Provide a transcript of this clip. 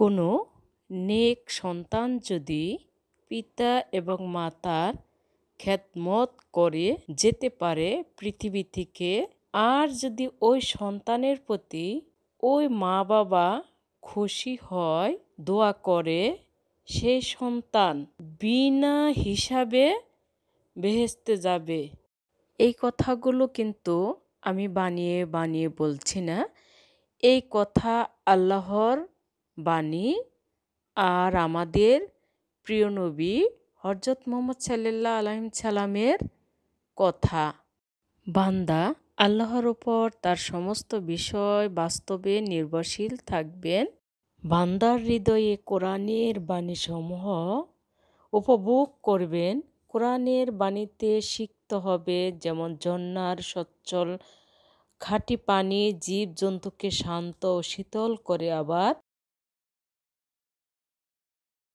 কোনো নেক সন্তান যদি পিতা এবং মাতার খেদমত করে যেতে পারে পৃথিবী থেকে, আর যদি ওই সন্তানের প্রতি ওই মা বাবা খুশি হয়, দোয়া করে, সেই সন্তান বিনা হিসাবে বেহেশতে যাবে। এই কথাগুলো কিন্তু আমি বানিয়ে বানিয়ে বলছি না, এই কথা আল্লাহর বাণী আর আমাদের প্রিয় নবী হজরত মুহাম্মদ সাল্লাল্লাহু আলাইহি সাল্লামের কথা। বান্দা আল্লাহর ওপর তার সমস্ত বিষয় বাস্তবে নির্ভরশীল থাকবেন। বান্দার হৃদয়ে কোরআনের বাণীসমূহ উপভোগ করবেন। কোরআনের বাণীতে শিখতে হবে যেমন ঝর্ণার সচ্ছল খাঁটি পানি জীবজন্তুকে শান্ত ও শীতল করে, আবার